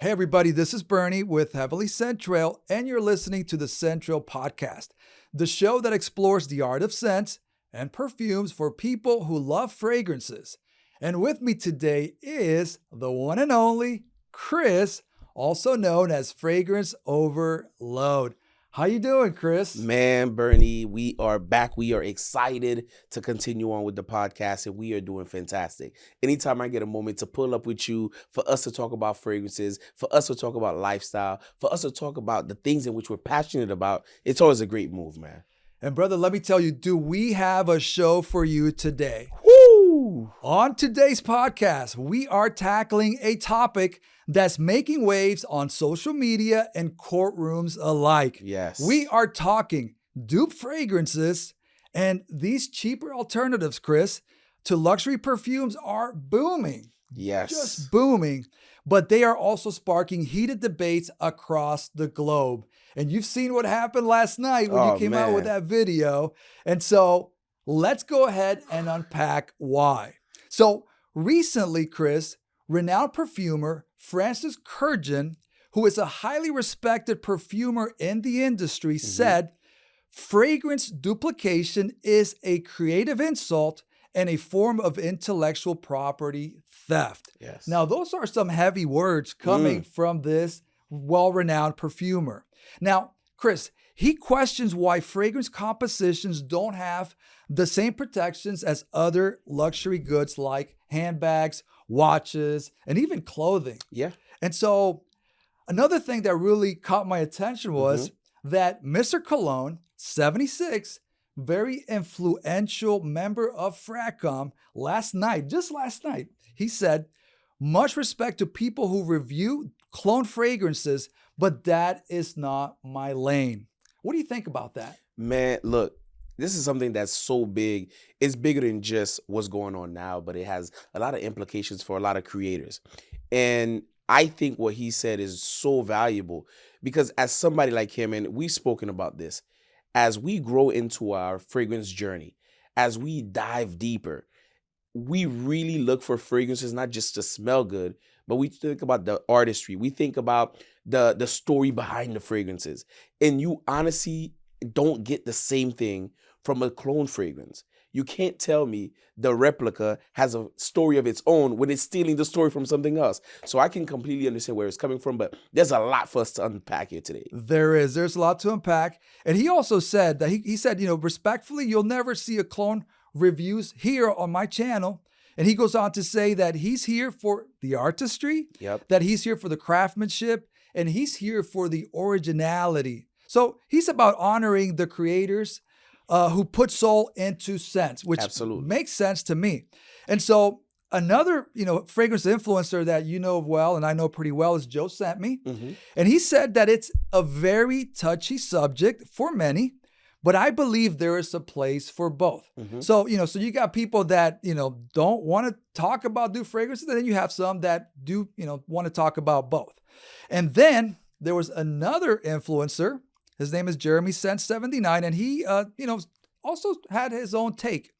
Hey, everybody, this is Bernie with Heavily Scent Trail, and you're listening to the Scent Trail Podcast, the show that explores the art of scents and perfumes for people who love fragrances. And with me today is the one and only Chris, also known as Fragrance Overload. How you doing, Chris? Man, Bernie, we are back. We are excited to continue on with the podcast, and we are doing fantastic. Anytime I get a moment to pull up with you, for us to talk about fragrances, for us to talk about lifestyle, for us to talk about the things in which we're passionate about, it's always a great move, man. And brother, let me tell you, do we have a show for you today? Woo! On today's podcast, we are tackling a topic that's making waves on social media and courtrooms alike. Yes. We are talking dupe fragrances, and these cheaper alternatives, Chris, to luxury perfumes are booming. Yes. Just booming. But they are also sparking heated debates across the globe. And you've seen what happened last night when you came out with that video. And so let's go ahead and unpack why. So recently, Chris, renowned perfumer Francis Kurkdjian, who is a highly respected perfumer in the industry, said, fragrance duplication is a creative insult and a form of intellectual property theft. Yes. Now, those are some heavy words coming from this well-renowned perfumer. Now, Chris, he questions why fragrance compositions don't have the same protections as other luxury goods like handbags, watches, and even clothing. Yeah. And so another thing that really caught my attention was that Mr. Cologne, 76, very influential member of Fracom, just last night, he said, much respect to people who review clone fragrances, but that is not my lane. What do you think about that? Man, look, this is something that's so big. It's bigger than just what's going on now, but it has a lot of implications for a lot of creators. And I think what he said is so valuable because as somebody like him, and we've spoken about this, as we grow into our fragrance journey, as we dive deeper, we really look for fragrances not just to smell good, but we think about the artistry. We think about the story behind the fragrances. And you honestly don't get the same thing from a clone fragrance. You can't tell me the replica has a story of its own when it's stealing the story from something else. So I can completely understand where it's coming from, but there's a lot for us to unpack here today. There's a lot to unpack. And he also said that he said, respectfully, you'll never see a clone reviews here on my channel. And he goes on to say that he's here for the artistry, that he's here for the craftsmanship, and he's here for the originality. So he's about honoring the creators who put soul into scents, which makes sense to me. And so another, fragrance influencer that you know well and I know pretty well is Joe Sent Me. And he said that it's a very touchy subject for many, but I believe there is a place for both. So, so you got people that, don't want to talk about dupe fragrances, and then you have some that do, want to talk about both. And then there was another influencer. His name is Jeremy Scent 79, and he, also had his own take.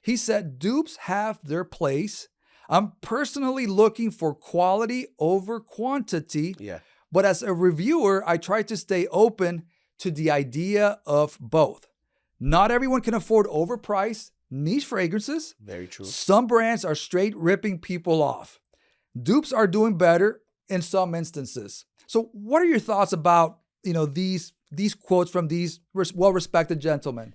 He said, dupes have their place. I'm personally looking for quality over quantity. But as a reviewer, I try to stay open to the idea of both. Not everyone can afford overpriced niche fragrances. Very true. Some brands are straight ripping people off. Dupes are doing better in some instances. So what are your thoughts about, these quotes from these well-respected gentlemen?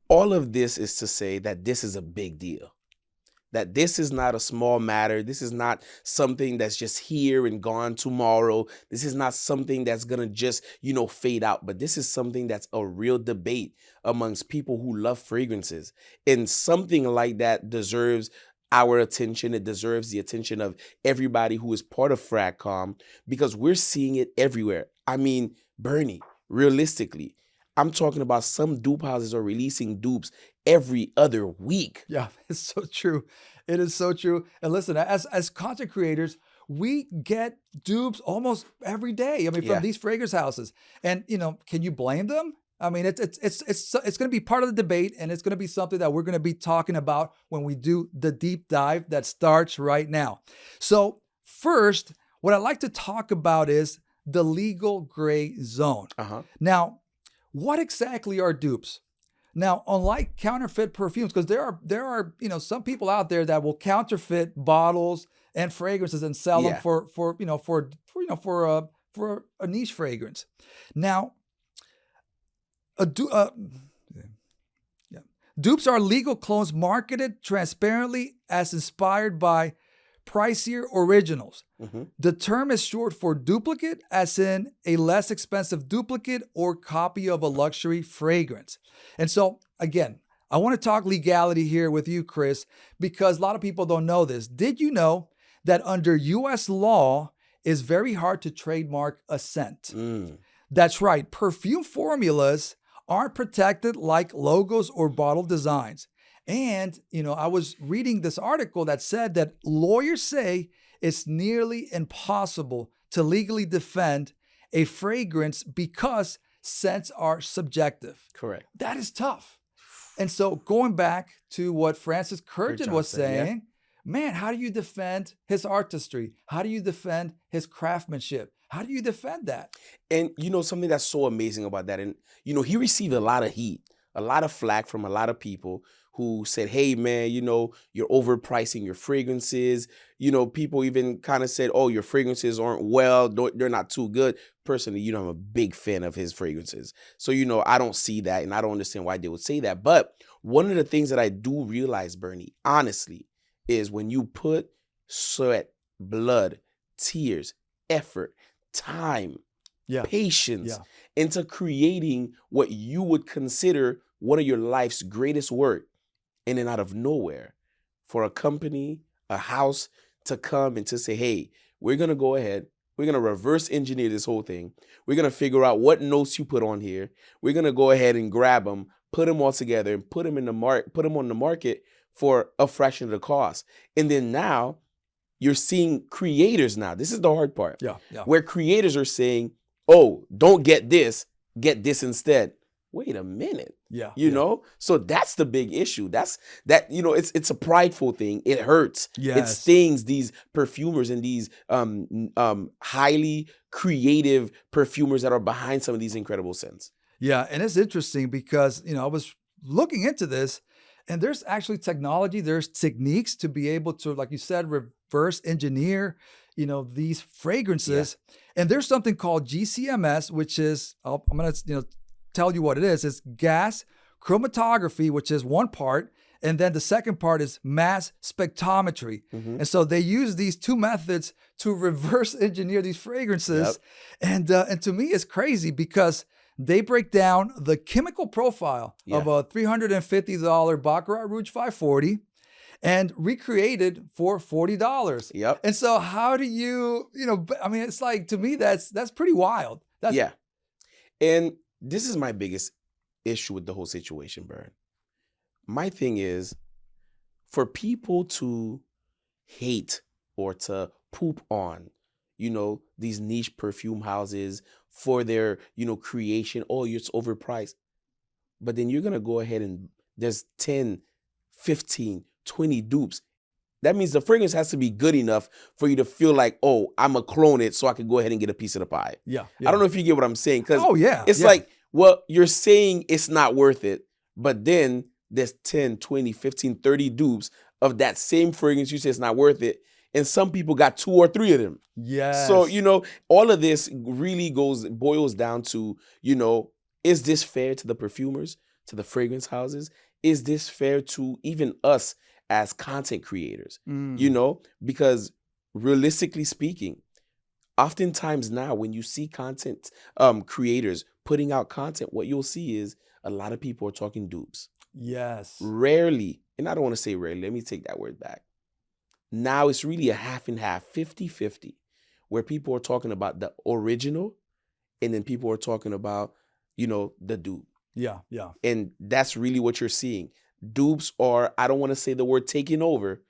All of this is to say that this is a big deal. That this is not a small matter. This is not something that's just here and gone tomorrow. This is not something that's going to just, fade out. But this is something that's a real debate amongst people who love fragrances. And something like that deserves our attention. It deserves the attention of everybody who is part of Fracom because we're seeing it everywhere. I mean, Bernie, realistically, I'm talking about some dupe houses are releasing dupes every other week. Yeah, it's so true. It is so true. And listen, as content creators, we get dupes almost every day. From these fragrance houses. And, can you blame them? I mean, it's going to be part of the debate, and it's going to be something that we're going to be talking about when we do the deep dive that starts right now. So first, what I like to talk about is the legal gray zone. Uh-huh. Now, what exactly are dupes? Now, unlike counterfeit perfumes, because there are some people out there that will counterfeit bottles and fragrances and sell them Yeah. for a niche fragrance. Now, a du- yeah. Dupes are legal clones marketed transparently as inspired by pricier originals. Mm-hmm. The term is short for duplicate, as in a less expensive duplicate or copy of a luxury fragrance. And so, again, I want to talk legality here with you, Chris, because a lot of people don't know this. Did you know that under US law, it's very hard to trademark a scent? Mm. That's right. Perfume formulas aren't protected like logos or bottle designs. And, I was reading this article that said that lawyers say it's nearly impossible to legally defend a fragrance because scents are subjective. Correct. That is tough. And so going back to what Francis Kurjan was Johnson, yeah. saying, man, how do you defend his artistry? How do you defend his craftsmanship? How do you defend that? And something that's so amazing about that, and he received a lot of heat, a lot of flack from a lot of people who said, hey man, you're overpricing your fragrances. People even kind of said, oh, your fragrances aren't they're not too good. Personally, I'm a big fan of his fragrances. So, I don't see that, and I don't understand why they would say that. But one of the things that I do realize, Bernie, honestly, is when you put sweat, blood, tears, effort, time, patience into creating what you would consider one of your life's greatest work, and then out of nowhere, for a company, a house to come and to say, hey, we're going to go ahead, we're going to reverse engineer this whole thing. We're going to figure out what notes you put on here. We're going to go ahead and grab them, put them all together, and put them on the market for a fraction of the cost. And then now you're seeing creators now. This is the hard part. Yeah. Where creators are saying, oh, don't get this instead. Wait a minute. So that's the big issue. It's a prideful thing. It hurts. Yes. It stings these perfumers and these highly creative perfumers that are behind some of these incredible scents. Yeah, and it's interesting because, I was looking into this, and there's actually technology, there's techniques to be able to, like you said, reverse engineer, these fragrances. And there's something called GCMS, which is, I'm going to, tell you what it is. It's gas chromatography, which is one part. And then the second part is mass spectrometry. Mm-hmm. And so they use these two methods to reverse engineer these fragrances. And to me, it's crazy because they break down the chemical profile of a $350 Baccarat Rouge 540 and recreated for $40. Yep. And so how do you, it's like, to me, that's pretty wild. And this is my biggest issue with the whole situation, Bern. My thing is, for people to hate or to poop on, these niche perfume houses for their, creation, oh, it's overpriced. But then you're going to go ahead and there's 10, 15, 20 dupes. That means the fragrance has to be good enough for you to feel like, oh, I'm a clone it so I can go ahead and get a piece of the pie. Yeah. I don't know if you get what I'm saying. Because it's yeah. like, well, you're saying it's not worth it, but then there's 10, 20, 15, 30 dupes of that same fragrance you say it's not worth it. And some people got 2 or 3 of them. Yes. So, all of this really boils down to, is this fair to the perfumers, to the fragrance houses? Is this fair to even us as content creators? Because realistically speaking, oftentimes now when you see content creators putting out content, what you'll see is a lot of people are talking dupes. Yes. Rarely, and I don't want to say rarely, let me take that word back. Now it's really a half and half, 50-50, where people are talking about the original and then people are talking about, the dupe. Yeah. And that's really what you're seeing. Dupes are, I don't want to say the word taking over,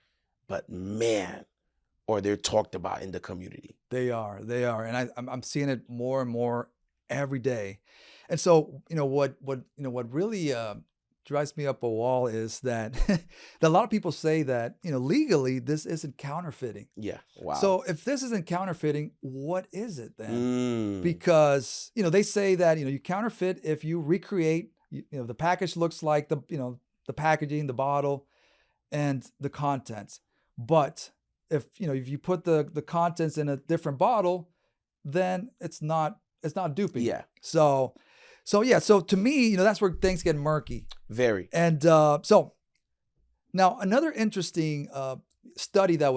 but man, or they're talked about in the community. They are. And I'm seeing it more and more every day. And so, what really drives me up a wall is that, that a lot of people say that, legally this isn't counterfeiting. Yeah. Wow. So if this isn't counterfeiting, what is it then? Mm. Because, they say that, you counterfeit if you recreate, the package looks like the packaging, the bottle, and the contents. But if you put the contents in a different bottle, then it's not duping. Yeah. So yeah, so to me, that's where things get murky. Very. And so now another interesting study that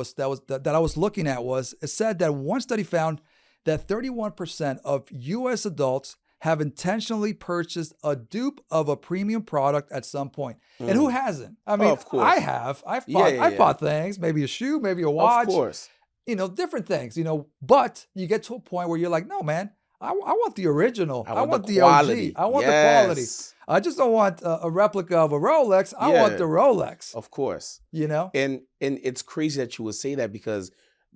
I was looking at was, it said that one study found that 31% of US adults have intentionally purchased a dupe of a premium product at some point. And who hasn't? I mean, of course. I have. I've Yeah, bought yeah, I've yeah. bought things, maybe a shoe, maybe a Of watch, course. different things, but you get to a point where you're like, no, man, I want the original. I want the quality. OG. I want the quality. Yes. I just don't want a replica of a Rolex. I want Yeah. the Rolex. Of course. And And it's crazy that you would say that, because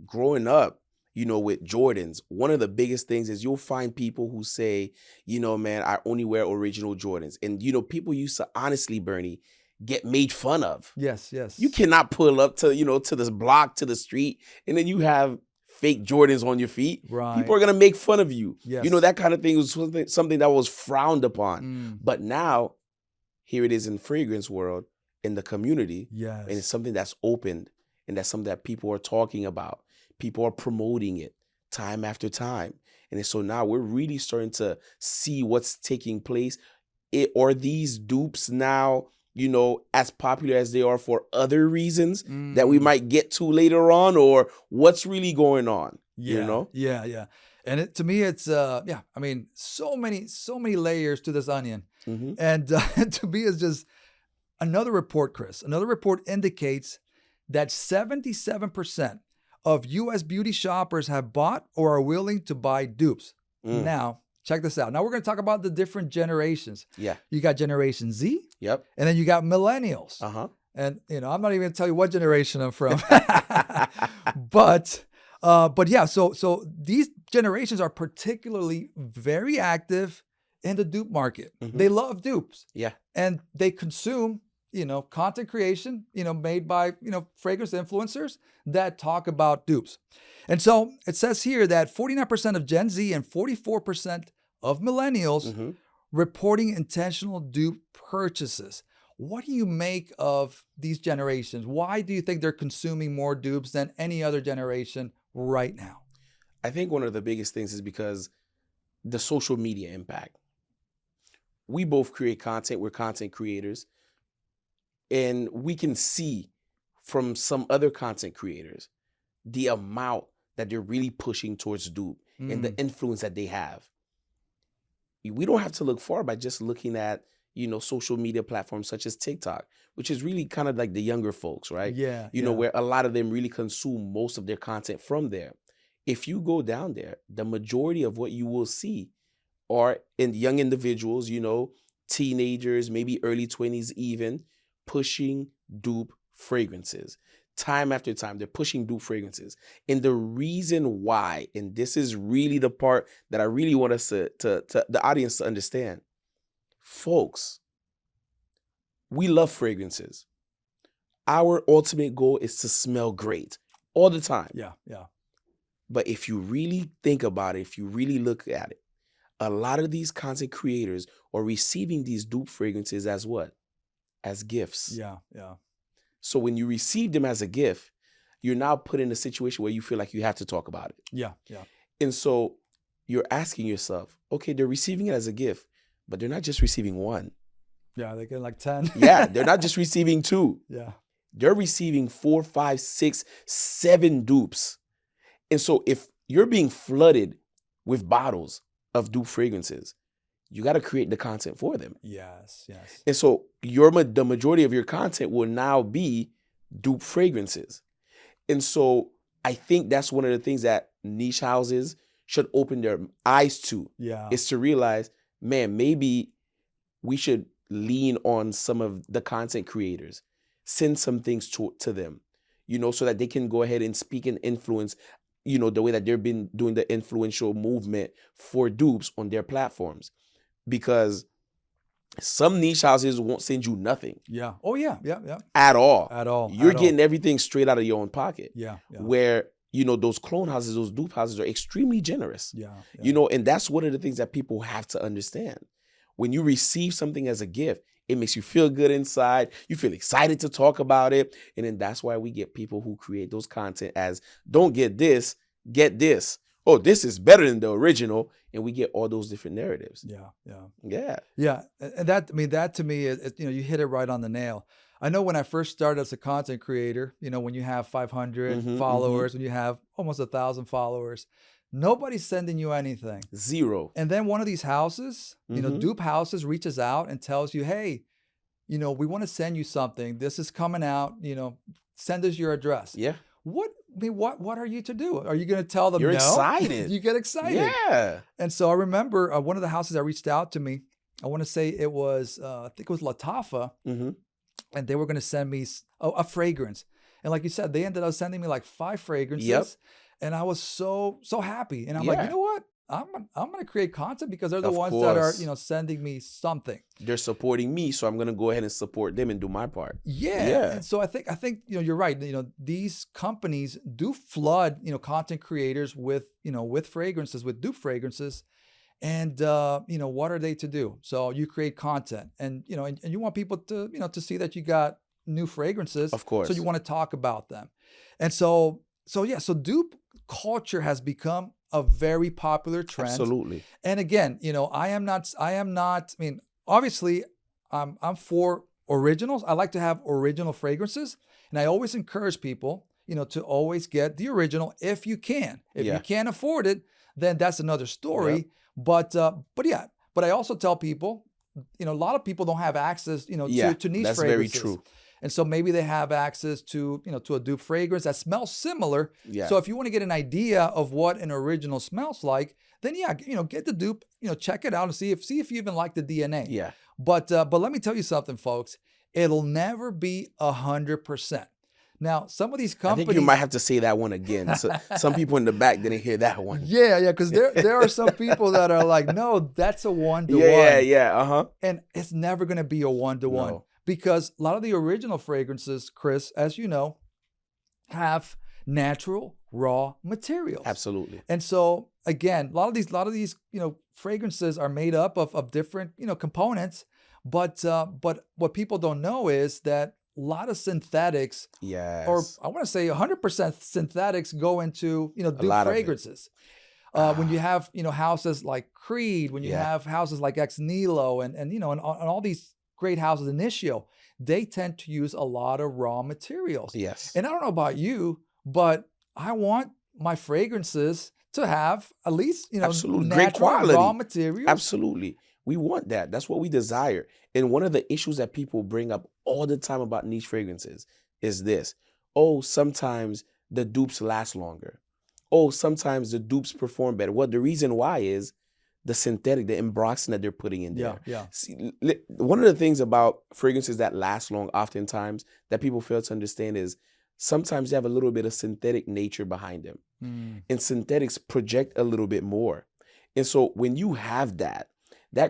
growing up, with Jordans, one of the biggest things is you'll find people who say, man, I only wear original Jordans. And, people used to honestly, Bernie, get made fun of. yes. You cannot pull up to, to this block, to the street, and then you have fake Jordans on your feet. Right. People are going to make fun of you. Yes. That kind of thing was something that was frowned upon. Mm. But now, here it is in fragrance world, in the community. Yes. And it's something that's opened, and that's something that people are talking about. People are promoting it time after time. And so now we're really starting to see what's taking place. Are these dupes now, as popular as they are for other reasons that we might get to later on, or what's really going on? Yeah. And to me, it's I mean, so many layers to this onion. Mm-hmm. And to me, it's just another report, Chris. Another report indicates that 77% of U.S. beauty shoppers have bought or are willing to buy dupes. Now, check this out. Now we're going to talk about the different generations. Yeah. You got Generation Z. Yep. And then you got millennials. Uh-huh. And, I'm not even going to tell you what generation I'm from. But yeah, so these generations are particularly very active in the dupe market. Mm-hmm. They love dupes. Yeah. And they consume, content creation, made by, fragrance influencers that talk about dupes. And so it says here that 49% of Gen Z and 44% of millennials reporting intentional dupe purchases. What do you make of these generations? Why do you think they're consuming more dupes than any other generation right now? I think one of the biggest things is because the social media impact. We both create content. We're content creators. And we can see from some other content creators the amount that they're really pushing towards dupe and the influence that they have. We don't have to look far by just looking at, social media platforms such as TikTok, which is really kind of like the younger folks, right? Yeah. Where a lot of them really consume most of their content from there. If you go down there, the majority of what you will see are in young individuals, teenagers, maybe early 20s even, pushing dupe fragrances. Time after time, they're pushing dupe fragrances. And the reason why, and this is really the part that I really want us to the audience to understand. Folks, we love fragrances. Our ultimate goal is to smell great all the time. Yeah. But if you really think about it, if you really look at it, a lot of these content creators are receiving these dupe fragrances as what? As gifts. Yeah. So when you receive them as a gift, you're now put in a situation where you feel like you have to talk about it. Yeah. And so you're asking yourself, okay, they're receiving it as a gift, but they're not just receiving one. Yeah, they get like 10. Yeah, they're not just receiving two. Yeah. They're receiving 4, 5, 6, 7 dupes. And so if you're being flooded with bottles of dupe fragrances, you got to create the content for them. Yes. And so the majority of your content will now be dupe fragrances. And so I think that's one of the things that niche houses should open their eyes to. Yeah. Is to realize, man, maybe we should lean on some of the content creators, send some things to them, so that they can go ahead and speak and influence, the way that they've been doing the influential movement for dupes on their platforms. Because Some niche houses won't send you nothing Yeah. Oh yeah. Yeah. Yeah. at all. At all. You're At all. getting everything straight out of your own pocket. Yeah. Yeah. Where, those clone houses, those dupe houses are extremely generous. Yeah. Yeah. And that's one of the things that people have to understand. When you receive something as a gift, it makes you feel good inside. You feel excited to talk about it. And then that's why we get people who create those content as, don't get this, get this. Oh, this is better than the original. And we get all those different narratives. Yeah. Yeah. Yeah. Yeah. And that to me is, you hit it right on the nail. I know when I first started as a content creator, when you have 500 followers, when you have almost 1,000 followers, nobody's sending you anything. Zero. And then one of these houses, dupe houses, reaches out and tells you, hey, we want to send you something. This is coming out, send us your address. Yeah. What are you to do? Are you going to tell them You're no? excited. You get excited. Yeah. And so I remember one of the houses that reached out to me, I want to say it was, I think it was Latafa, and they were going to send me a fragrance. And like you said, they ended up sending me like 5 fragrances. Yep. And I was so happy. And I'm Yeah. like, you know what? I'm going to create content because they're the Of ones that are, course. sending me something. They're supporting me, so I'm going to go ahead and support them and do my part. Yeah. Yeah. And so I think, you're right. These companies do flood, content creators with fragrances, with dupe fragrances. And, what are they to do? So you create content and you want people to, to see that you got new fragrances. Of course. So you want to talk about them. And so dupe culture has become a very popular trend. Absolutely. And again, I am not, I mean, obviously I'm for originals. I like to have original fragrances. And I always encourage people, to always get the original if you can. If you can't afford it, then that's another story. Yep. But I also tell people, a lot of people don't have access, to niche fragrances. That's very true. And so maybe they have access to, to a dupe fragrance that smells similar. Yeah. So if you want to get an idea of what an original smells like, then get the dupe, check it out and see if you even like the DNA. Yeah. But let me tell you something, folks. It'll never be 100%. Now, some of these companies, I think you might have to say that one again. So some people in the back didn't hear that one. Yeah, because there are some people that are like, no, that's a 1-to-1. Yeah. And it's never going to be a 1-to-1. No. Because a lot of the original fragrances, Chris, as you know, have natural raw materials. Absolutely. And so again, a lot of these, fragrances are made up of different, components. But what people don't know is that a lot of synthetics, or I want to say 100% synthetics, go into dupe fragrances. When you have houses like Creed, when you have houses like Ex Nihilo, and all these great houses, Initio, they tend to use a lot of raw materials. Yes. And I don't know about you, but I want my fragrances to have at least, absolutely natural great quality, raw materials. Absolutely. We want that. That's what we desire. And one of the issues that people bring up all the time about niche fragrances is this. Oh, sometimes the dupes last longer. Oh, sometimes the dupes perform better. Well, the reason why is the synthetic, the embroxin that they're putting in there. Yeah. See, one of the things about fragrances that last long oftentimes that people fail to understand is sometimes they have a little bit of synthetic nature behind them. And synthetics project a little bit more. And so when you have that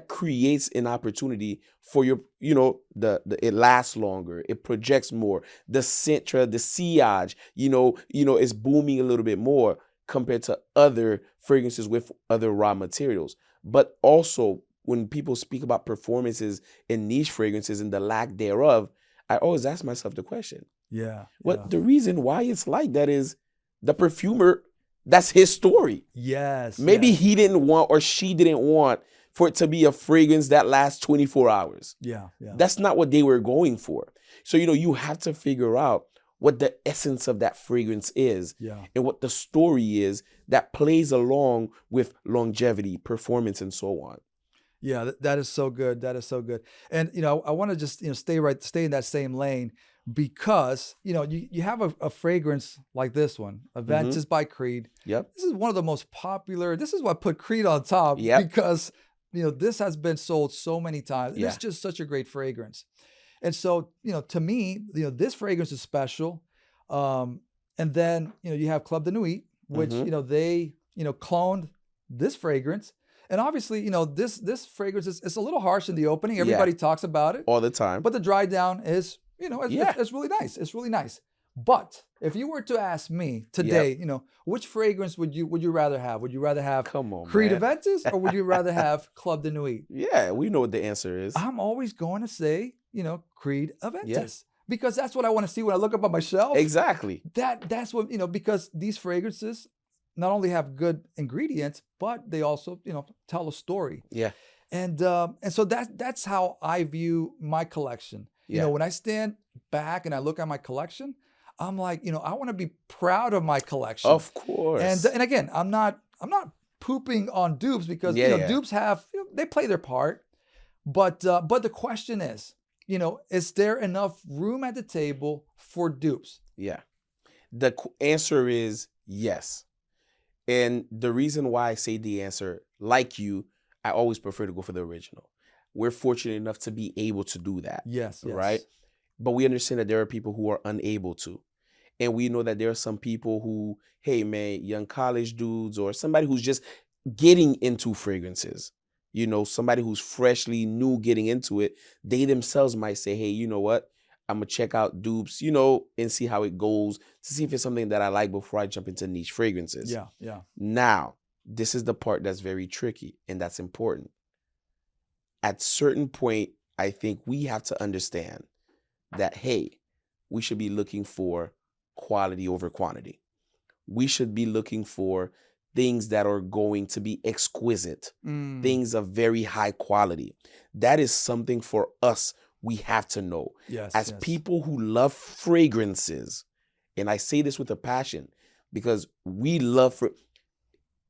creates an opportunity for your, it lasts longer. It projects more. The Sintra, the sillage, is booming a little bit more compared to other fragrances with other raw materials. But also, when people speak about performances in niche fragrances and the lack thereof, I always ask myself the question. The reason why it's like that is the perfumer, that's his story. Yes. Maybe he didn't want or she didn't want for it to be a fragrance that lasts 24 hours. Yeah. That's not what they were going for. So, you have to figure out what the essence of that fragrance is and what the story is that plays along with longevity, performance, and so on. Yeah, that is so good. That is so good. And, I want to just, stay in that same lane because, you have a fragrance like this one, Aventus by Creed. Yep. This is one of the most popular. This is what put Creed on top because, this has been sold so many times. It's just such a great fragrance. And so, to me, this fragrance is special. And then, you have Club de Nuit, which, they, cloned this fragrance. And obviously, this fragrance is a little harsh in the opening. Yeah. Everybody talks about it, All the time. but the dry down is, Yeah. it's really nice. It's really nice. But if you were to ask me today, which fragrance would you rather have? Would you rather have Come on, Creed man. Aventus or would you rather have Club de Nuit? Yeah, we know what the answer is. I'm always going to say, Creed Aventus. Because that's what I want to see when I look up on my shelf. Exactly. That's what, because these fragrances not only have good ingredients, but they also, tell a story. Yeah. And so that's how I view my collection. Yeah. When I stand back and I look at my collection, I'm like, I want to be proud of my collection. Of course. And again, I'm not pooping on dupes because dupes have they play their part, but the question is, is there enough room at the table for dupes? Yeah. The answer is yes. And the reason why I say the answer, like you, I always prefer to go for the original. We're fortunate enough to be able to do that. Yes. Right? But we understand that there are people who are unable to. And we know that there are some people who, hey, man, young college dudes or somebody who's just getting into fragrances, somebody who's freshly new getting into it, they themselves might say, hey, you know what? I'm going to check out dupes, and see how it goes to see if it's something that I like before I jump into niche fragrances. Yeah. Now, this is the part that's very tricky and that's important. At certain point, I think we have to understand that, hey, we should be looking for quality over quantity. We should be looking for things that are going to be exquisite, things of very high quality. That is something for us we have to know. As people who love fragrances, and I say this with a passion because we love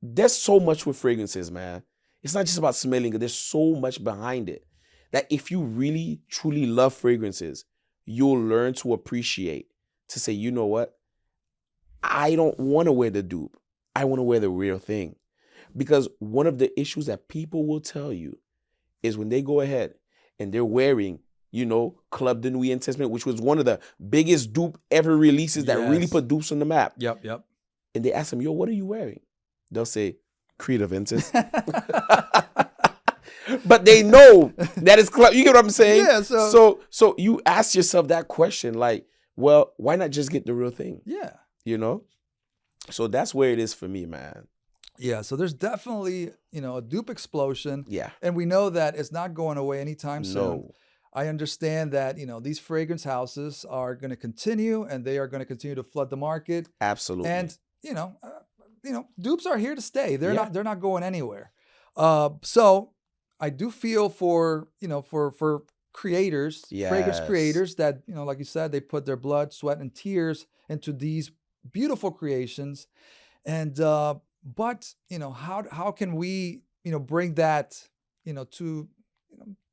there's so much with fragrances, man. It's not just about smelling it. There's so much behind it that if you really, truly love fragrances, you'll learn to appreciate, to say, you know what? I don't want to wear the dupe. I want to wear the real thing. Because one of the issues that people will tell you is when they go ahead and they're wearing, Club de Nuit Intestament, which was one of the biggest dupe ever releases that really put dupes on the map. Yep. And they ask them, yo, what are you wearing? They'll say, Creed Aventus. But they know that it's club. You get what I'm saying? Yeah. So you ask yourself that question, like, well, why not just get the real thing? Yeah. So that's where it is for me, man. Yeah. So there's definitely, a dupe explosion. Yeah. And we know that it's not going away anytime soon. No. I understand that, these fragrance houses are going to continue and they are going to continue to flood the market. Absolutely. And, dupes are here to stay. They're not going anywhere. So I do feel for creators, fragrance creators that, like you said, they put their blood, sweat, and tears into these beautiful creations. And, but, how can we, bring that,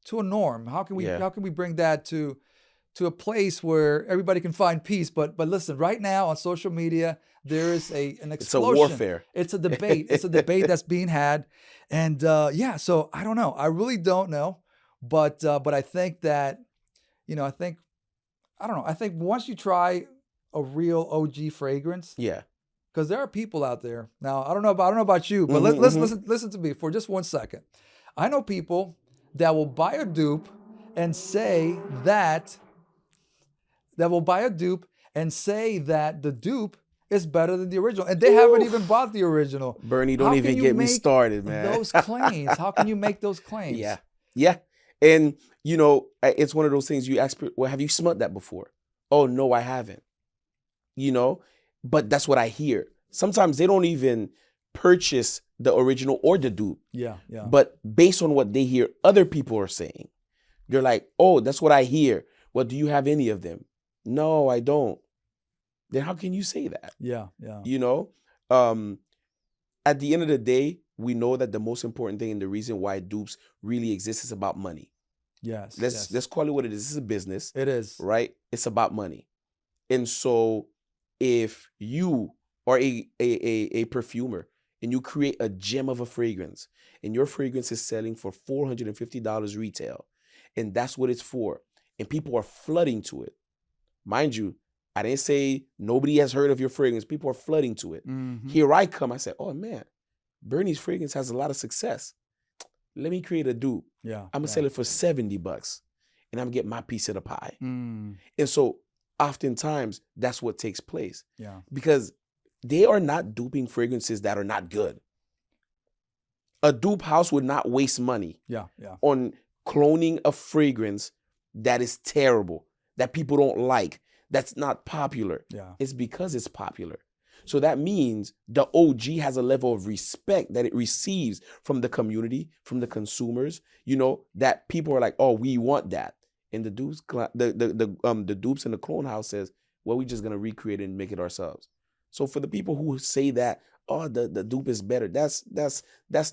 to a norm? How can we bring that to a place where everybody can find peace? But listen, right now on social media, there is an explosion. It's a warfare. It's a debate. It's a debate that's being had. And so I don't know. I really don't know. But I think that, I think once you try a real OG fragrance, because there are people out there. Now, I don't know about you, but listen to me for just 1 second. I know people that will buy a dupe and say that the dupe is better than the original, and they haven't even bought the original. Bernie, don't even get me started, man. Those claims. How can you make those claims? Yeah. And it's one of those things you ask, well, have you smelled that before? Oh no, I haven't. But that's what I hear. Sometimes they don't even purchase the original or the dupe. Yeah. But based on what they hear other people are saying, they're like, oh, that's what I hear. Well, do you have any of them? No, I don't. Then how can you say that? Yeah. At the end of the day, we know that the most important thing and the reason why dupes really exist is about money. Yes. Let's call it what it is. This is a business. It is. Right? It's about money. And so if you are a perfumer and you create a gem of a fragrance and your fragrance is selling for $450 retail, and that's what it's for, and people are flooding to it. Mind you, I didn't say nobody has heard of your fragrance. People are flooding to it. Mm-hmm. Here I come. I said, oh man, Bernie's fragrance has a lot of success. let me create a dupe. Yeah. I'm gonna sell it for $70 and I'm gonna get my piece of the pie. Mm, And so oftentimes that's what takes place yeah. because they are not duping fragrances that are not good. A dupe house would not waste money Yeah. Yeah. on cloning a fragrance that is terrible, that people don't like, that's not popular. Yeah. It's because it's popular. So that means the OG has a level of respect that it receives from the community, from the consumers, that people are like, oh, we want that. And the dupes, the dupes in the clone house says, well, we're just gonna recreate it and make it ourselves. So for the people who say that, oh, the dupe is better, that's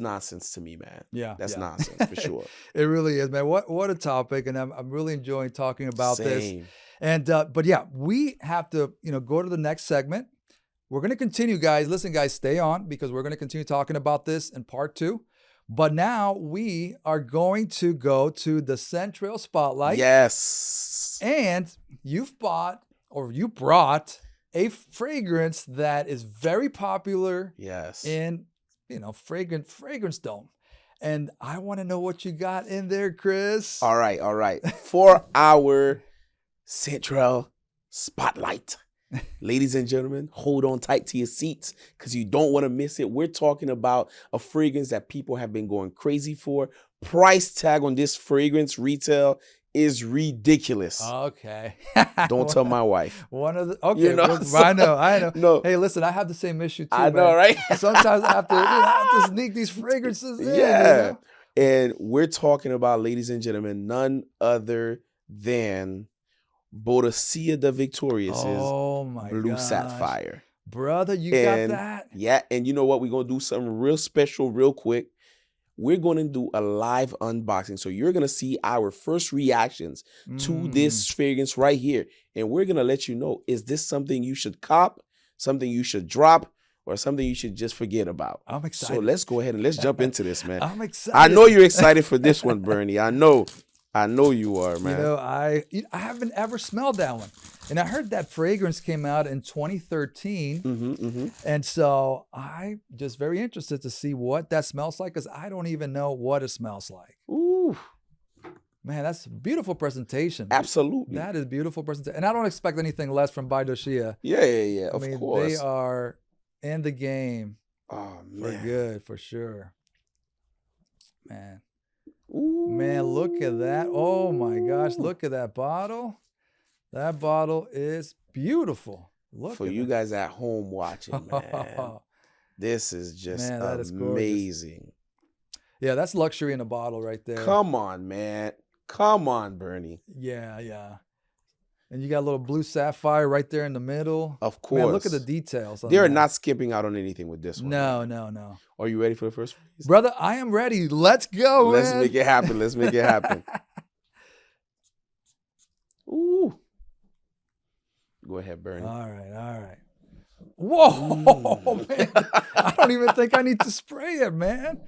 nonsense to me, man. Yeah. That's yeah. nonsense for sure. It really is, man. What a topic, and I'm really enjoying talking about this. Same. And but yeah, we have to go to the next segment. We're going to continue, guys. Listen, guys, stay on because we're going to continue talking about this in part 2. But now we are going to go to the Centrail Spotlight. Yes. And you brought a fragrance that is very popular Yes. in fragrance dome. And I want to know what you got in there, Chris. All right. For our Central Spotlight. Ladies and gentlemen, hold on tight to your seats because you don't want to miss it. We're talking about a fragrance that people have been going crazy for. Price tag on this fragrance retail is ridiculous. Okay. Don't tell my wife. Okay. I know. No. Hey, listen, I have the same issue too. I know, man. right? Sometimes I have to sneak these fragrances in. Yeah. And we're talking about, ladies and gentlemen, none other than Boadicea the Victorious's Blue Sapphire. Brother, you got that? Yeah, and you know what? We're going to do something real special real quick. We're going to do a live unboxing. So you're going to see our first reactions to this fragrance right here. And we're going to let you know, is this something you should cop, something you should drop, or something you should just forget about? I'm excited. So let's go ahead and let's jump into this, man. I'm excited. I know you're excited for this one, Bernie. I know you are, man. I haven't ever smelled that one. And I heard that fragrance came out in 2013. And so I'm just very interested to see what that smells like because I don't even know what it smells like. Ooh. Man, that's a beautiful presentation. Absolutely. That is beautiful presentation. And I don't expect anything less from Boadicea. Yeah. Of course. They are in the game for good, for sure. Man. Ooh. Man, look at that. Oh my gosh, look at that bottle. That bottle is beautiful. Look for you guys at home watching, man. This is just amazing. Yeah, that's luxury in a bottle right there. Come on, man. Come on, Bernie. Yeah. And you got a little blue sapphire right there in the middle. Of course. Man, look at the details. They're not skipping out on anything with this one. No. Are you ready for the first phrase? Brother, I am ready. Let's go, Let's make it happen. Ooh. Go ahead, Bernie. All right. Whoa, man. I don't even think I need to spray it, man.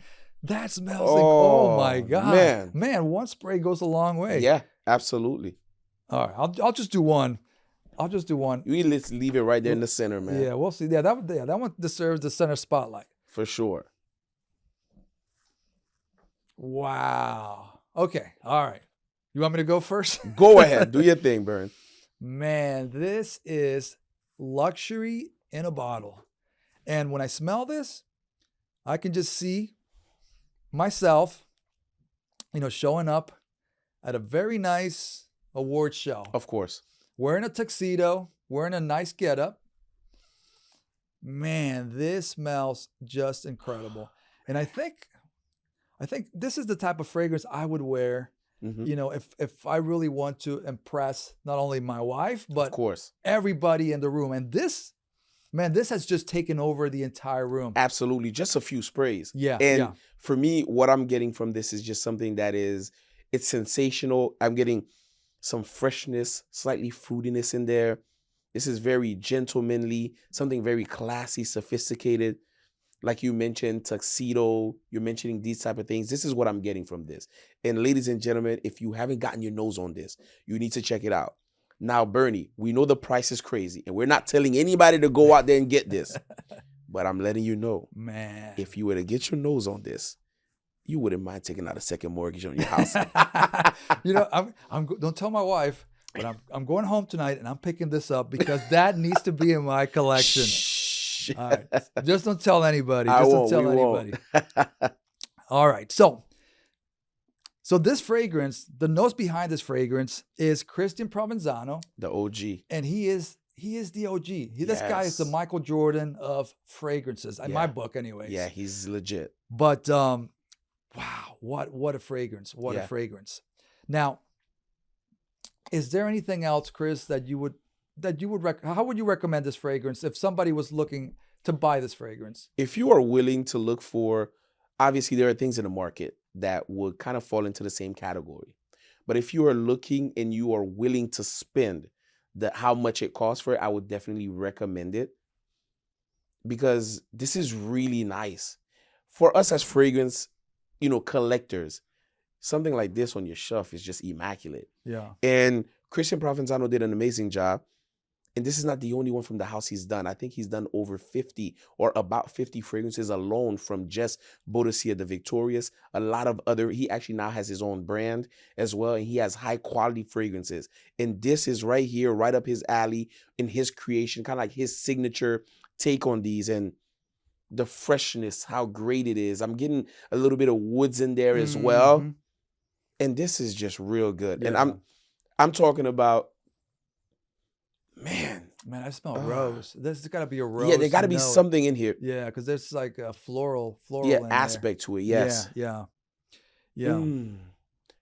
That smells like, oh my God. Man, one spray goes a long way. Yeah, absolutely. All right, I'll just do one. Let's leave it right there in the center, man. Yeah, we'll see. Yeah, that one deserves the center spotlight. For sure. Wow. Okay. All right. You want me to go first? Go ahead. Do your thing, Bern. Man, this is luxury in a bottle. And when I smell this, I can just see myself, showing up at a very nice award show. Of course. Wearing a tuxedo, wearing a nice getup. Man, this smells just incredible. And I think this is the type of fragrance I would wear, if I really want to impress not only my wife, but of course, everybody in the room. And this has just taken over the entire room. Absolutely. Just a few sprays. Yeah. And for me, what I'm getting from this is just something that it's sensational. I'm getting some freshness, slightly fruitiness in there. This is very gentlemanly, something very classy, sophisticated. Like you mentioned, tuxedo, you're mentioning these type of things. This is what I'm getting from this. And ladies and gentlemen, if you haven't gotten your nose on this, you need to check it out. Now, Bernie, we know the price is crazy, and we're not telling anybody to go out there and get this. But I'm letting you know, man, if you were to get your nose on this, you wouldn't mind taking out a second mortgage on your house. Don't tell my wife, but I'm going home tonight and I'm picking this up because that needs to be in my collection. Shh. All right. Just don't tell anybody. I Just won't. don't tell We anybody. won't. All right. So this fragrance, the notes behind this fragrance is Christian Provenzano, The OG. and he is the OG. This guy is the Yes. Michael Jordan of fragrances, in my Yeah. book, anyways. Yeah, he's legit. But wow, what a fragrance! What a Yeah. fragrance! Now, is there anything else, Chris, that you would how would you recommend this fragrance if somebody was looking to buy this fragrance? If you are willing to look for, obviously there are things in the market that would kind of fall into the same category. But if you are looking and you are willing to spend how much it costs for it, I would definitely recommend it, because this is really nice. For us as fragrance, collectors, something like this on your shelf is just immaculate. Yeah. And Christian Provenzano did an amazing job. And this is not the only one from the house he's done. I think he's done over 50 or about 50 fragrances alone from just Bodicea the Victorious. A lot of other, he actually now has his own brand as well. And he has high quality fragrances. And this is right here, right up his alley in his creation, kind of like his signature take on these. And the freshness, how great it is. I'm getting a little bit of woods in there as well. Mhm. And this is just real good. Yeah. And I'm talking about, man, I smell rose. There's got to be a rose. yeah, there got to be note. something in here. Yeah, because there's like a floral Yeah, in there. aspect to it. Yes. Yeah. Mm.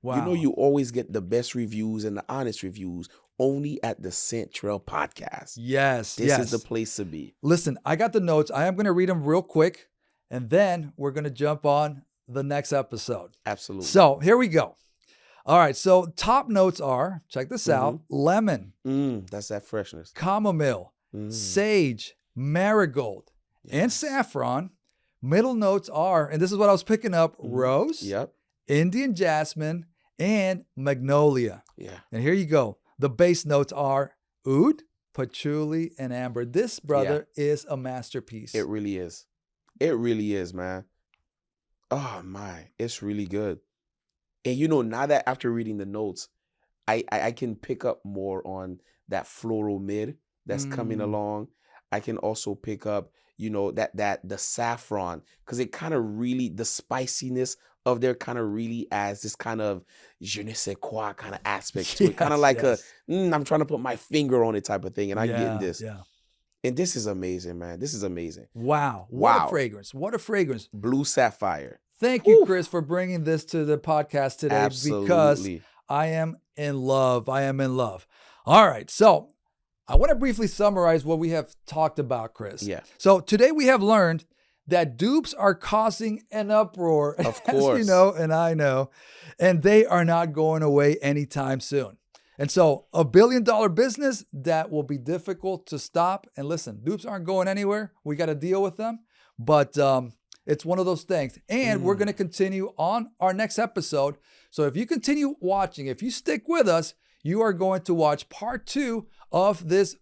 Wow. You always get the best reviews and the honest reviews only at the Scent Trail podcast. Yes. This is the place to be. Listen, I got the notes. I am going to read them real quick, and then we're going to jump on the next episode. Absolutely. So here we go. All right. So top notes are, check this out: lemon, That's that freshness. chamomile, sage, marigold, and Yes. saffron. Middle notes are, and this is what I was picking up: rose, Yep. Indian jasmine, and magnolia. Yeah. And here you go. The base notes are oud, patchouli, and amber. This, brother, is a masterpiece. It really is. It really is, man. Oh my, it's really good. And now that after reading the notes, I can pick up more on that floral mid that's coming along. I can also pick up, that the saffron, because it kind of really, the spiciness of there kind of really adds this kind of je ne sais quoi kind of aspect to it. Kind of like I'm trying to put my finger on it type of thing. And I get this. Yeah. And this is amazing, man. This is amazing. Wow. Wow. What a fragrance. What a fragrance. Blue sapphire. Thank you, Chris, for bringing this to the podcast today. Absolutely. Because I am in love. I am in love. All right. So I want to briefly summarize what we have talked about, Chris. Yeah. So today we have learned that dupes are causing an uproar, Of course. as you know, and I know, and they are not going away anytime soon. And so $1 billion business, that will be difficult to stop. And listen, dupes aren't going anywhere. We got to deal with them. But it's one of those things. And we're going to continue on our next episode. So if you continue watching, if you stick with us, you are going to watch part 2 of this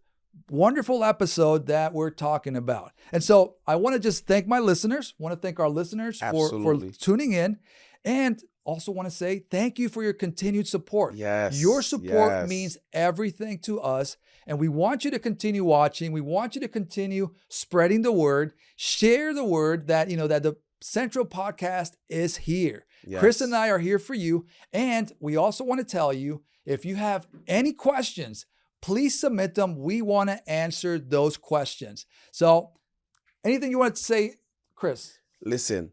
wonderful episode that we're talking about. And so I want to just thank my listeners, want to thank our listeners for tuning in, and also want to say thank you for your continued support. Yes. Your support means everything to us, and we want you to continue watching. We want you to continue spreading the word, share the word that, that the Central Podcast is here. Yes. Chris and I are here for you. And we also want to tell you, if you have any questions, please submit them. We want to answer those questions. So anything you want to say, Chris? Listen,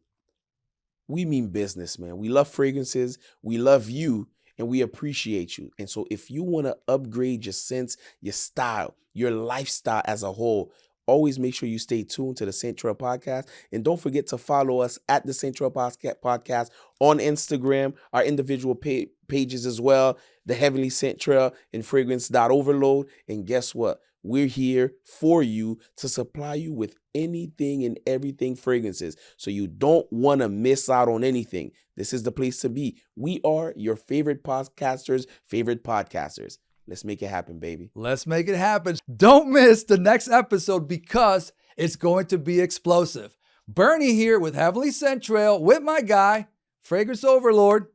we mean business, man. We love fragrances. We love you, and we appreciate you. And so if you want to upgrade your sense, your style, your lifestyle as a whole, always make sure you stay tuned to the Scent Trail Podcast. And don't forget to follow us at the Scent Trail Podcast on Instagram, our individual pages as well, the Heavenly Scent Trail and Fragrance.Overload. And guess what? We're here for you to supply you with anything and everything fragrances. So you don't want to miss out on anything. This is the place to be. We are your favorite podcasters' favorite podcasters. Let's make it happen, baby. Let's make it happen. Don't miss the next episode because it's going to be explosive. Bernie here with Heavenly Scent Trail with my guy, Fragrance Overlord,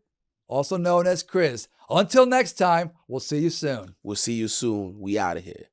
also known as Chris. Until next time, we'll see you soon. We'll see you soon. We out of here.